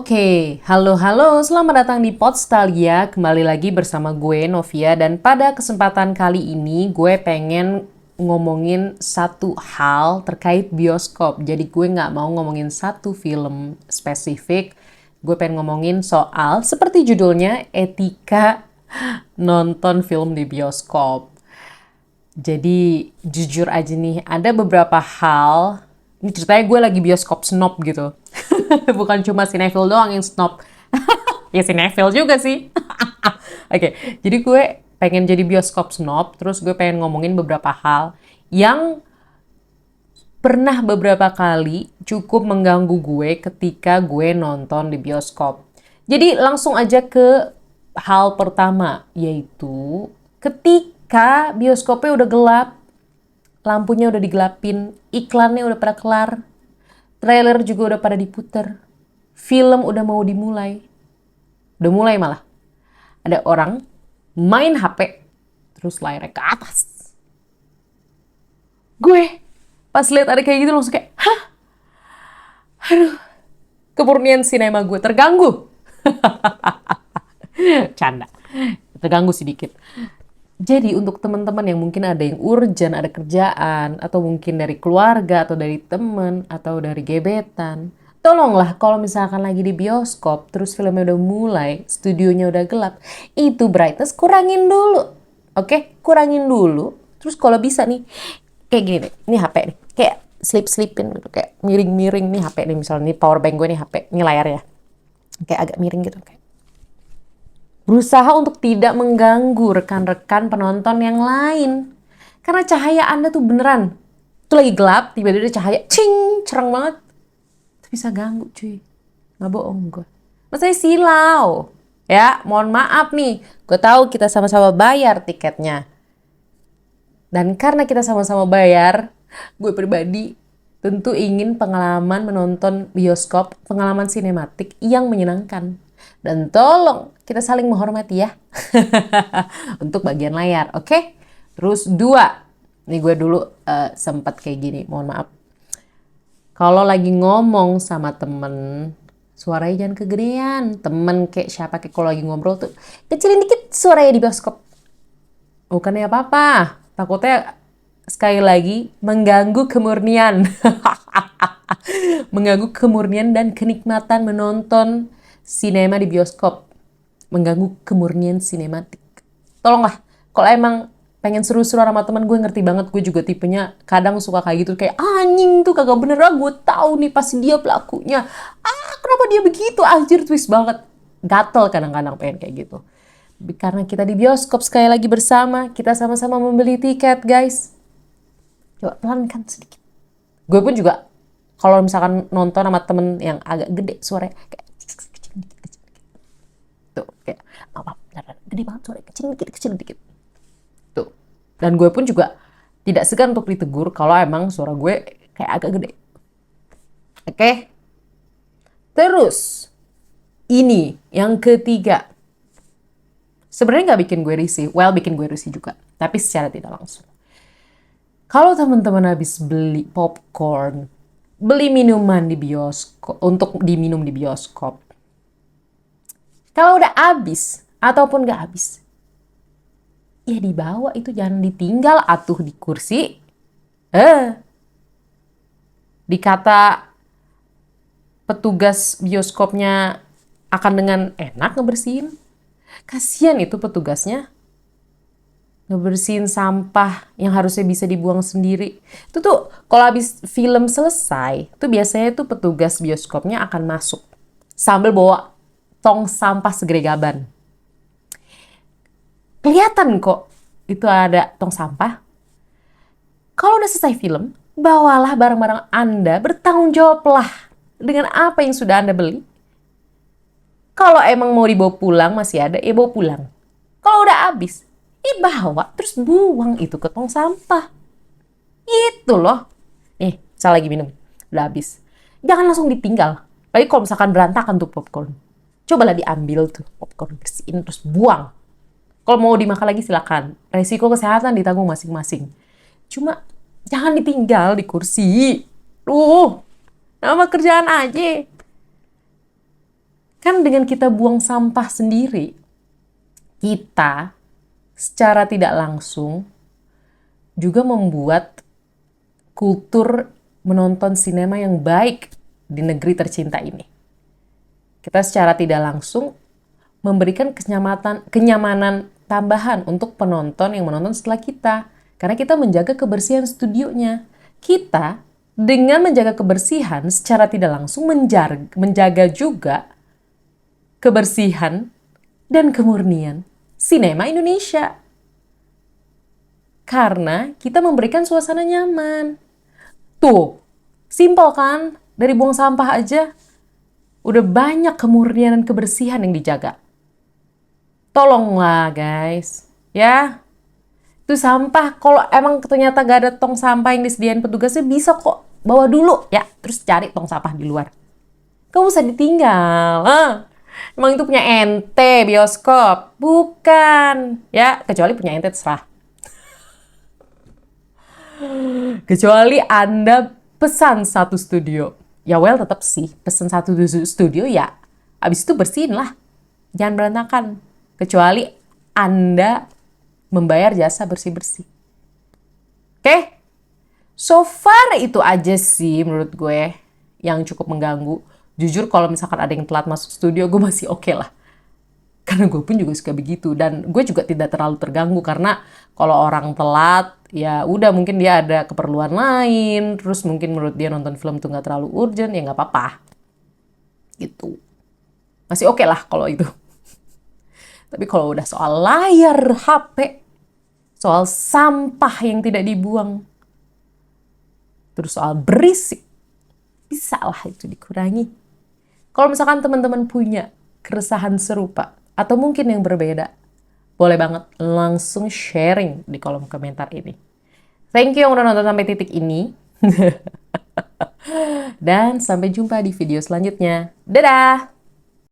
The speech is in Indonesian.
Oke, halo, selamat datang di Podstalgia. Kembali lagi bersama gue, Novia. Dan pada kesempatan kali ini, gue pengen ngomongin satu hal terkait bioskop. Jadi gue nggak mau ngomongin satu film spesifik. Gue pengen ngomongin soal, seperti judulnya, etika nonton film di bioskop. Jadi jujur aja nih, ada beberapa hal, ini ceritanya gue lagi bioskop snob gitu. Bukan cuma sinetfil doang yang snob. Ya sinetfil juga sih. Oke, jadi gue pengen jadi bioskop snob, terus gue pengen ngomongin beberapa hal yang pernah beberapa kali cukup mengganggu gue ketika gue nonton di bioskop. Jadi langsung aja ke hal pertama, yaitu ketika bioskopnya udah gelap, lampunya udah digelapin, iklannya udah pada kelar, trailer juga udah pada diputer, film udah mau dimulai. Udah mulai malah. Ada orang main HP, terus layarnya ke atas. Gue pas lihat ada kayak gitu langsung kayak, hah? Aduh, kemurnian sinema gue terganggu. Canda. Terganggu sedikit. Jadi untuk teman-teman yang mungkin ada yang urgent, ada kerjaan, atau mungkin dari keluarga, atau dari teman, atau dari gebetan, tolonglah kalau misalkan lagi di bioskop, terus filmnya udah mulai, studionya udah gelap, itu brightness kurangin dulu. Oke? Kurangin dulu. Terus kalau bisa nih, kayak gini deh, ini HP nih, kayak slip-slipin gitu, kayak miring-miring nih HP nih, misalnya nih power bank gue nih HP, ini layarnya. Kayak agak miring gitu, kayak berusaha untuk tidak mengganggu rekan-rekan penonton yang lain. Karena cahaya Anda tuh beneran. Itu lagi gelap, tiba-tiba cahaya, cing, cerang banget. Itu bisa ganggu cuy. Nggak bohong gue. Maksudnya silau. Ya, mohon maaf nih. Gue tahu kita sama-sama bayar tiketnya. Dan karena kita sama-sama bayar, gue pribadi tentu ingin pengalaman menonton bioskop, pengalaman sinematik yang menyenangkan. Dan tolong kita saling menghormati ya. Untuk bagian layar, oke? Terus 2. Nih gue dulu sempat kayak gini, mohon maaf. Kalau lagi ngomong sama temen, suaranya jangan kegedean. Temen kayak siapa, kayak kalau lagi ngobrol tuh, kecilin dikit suaranya di bioskop. Bukannya apa-apa, takutnya sekali lagi mengganggu kemurnian. Mengganggu kemurnian dan kenikmatan menonton sinema di bioskop. Mengganggu kemurnian sinematik. Tolonglah, kalau emang pengen seru-seru sama teman, gue ngerti banget, gue juga tipenya kadang suka kayak gitu, kayak anjing tuh kagak bener lah, gue tahu nih pasti dia pelakunya. Kenapa dia begitu, anjir twist banget. Gatel kadang-kadang pengen kayak gitu. Karena kita di bioskop sekali lagi bersama, kita sama-sama membeli tiket guys. Coba pelankan sedikit. Gue pun juga kalau misalkan nonton sama temen yang agak gede suaranya, kayak kecil dikit. Tuh, kayak apa? Gede banget suaranya, kecil dikit. Tuh. Dan gue pun juga tidak segan untuk ditegur kalau emang suara gue kayak agak gede. Oke? Terus, ini yang ketiga. Sebenarnya nggak bikin gue risih, bikin gue risih juga, tapi secara tidak langsung. Kalau teman-teman habis beli popcorn, beli minuman di bioskop, untuk diminum di bioskop, kalau udah habis ataupun nggak habis, ya dibawa itu, jangan ditinggal atuh di kursi. Dikata petugas bioskopnya akan dengan enak ngebersihin. Kasian itu petugasnya. Ngebersihin sampah yang harusnya bisa dibuang sendiri. Itu tuh kalau habis film selesai, tuh biasanya tuh petugas bioskopnya akan masuk sambil bawa tong sampah segede gaban. Kelihatan kok itu ada tong sampah. Kalau udah selesai film, bawalah barang-barang Anda, bertanggung jawablah dengan apa yang sudah Anda beli. Kalau emang mau dibawa pulang masih ada, ya bawa pulang. Kalau udah habis, bawa terus buang itu ke tong sampah. Itu loh. Nih, saya lagi minum, udah habis. Jangan langsung ditinggal. Apalagi kalau misalkan berantakan tuh popcorn. Cobalah diambil tuh popcorn, bersihin terus buang. Kalau mau dimakan lagi silakan. Resiko kesehatan ditanggung masing-masing. Cuma jangan ditinggal di kursi. Nama kerjaan aja. Kan dengan kita buang sampah sendiri, kita secara tidak langsung juga membuat kultur menonton sinema yang baik di negeri tercinta ini. Kita secara tidak langsung memberikan kenyamanan tambahan untuk penonton yang menonton setelah kita. Karena kita menjaga kebersihan studionya. Kita dengan menjaga kebersihan secara tidak langsung menjaga juga kebersihan dan kemurnian sinema Indonesia. Karena kita memberikan suasana nyaman. Tuh, simpel kan? Dari buang sampah aja, udah banyak kemurnian dan kebersihan yang dijaga. Tolonglah guys, ya. Itu sampah, kalau emang ternyata gak ada tong sampah yang disediain petugasnya, bisa kok bawa dulu, ya. Terus cari tong sampah di luar. Kamu usah ditinggal. Emang itu punya ente bioskop? Bukan. Ya, kecuali punya ente terserah. Kecuali Anda pesan satu studio. Ya well, tetap sih. Pesan satu studio ya. Abis itu bersihin lah. Jangan berantakan. Kecuali Anda membayar jasa bersih-bersih. Oke? So far itu aja sih menurut gue yang cukup mengganggu. Jujur kalau misalkan ada yang telat masuk studio, gue masih oke lah. Karena gue pun juga suka begitu. Dan gue juga tidak terlalu terganggu. Karena kalau orang telat, ya udah mungkin dia ada keperluan lain. Terus mungkin menurut dia nonton film tuh gak terlalu urgent, ya gak apa-apa. Gitu. Masih oke lah kalau itu. Tapi kalau udah soal layar HP, soal sampah yang tidak dibuang, terus soal berisik, bisa lah itu dikurangi. Kalau misalkan teman-teman punya keresahan serupa, atau mungkin yang berbeda, boleh banget langsung sharing di kolom komentar ini. Thank you yang udah nonton sampai titik ini. Dan sampai jumpa di video selanjutnya. Dadah!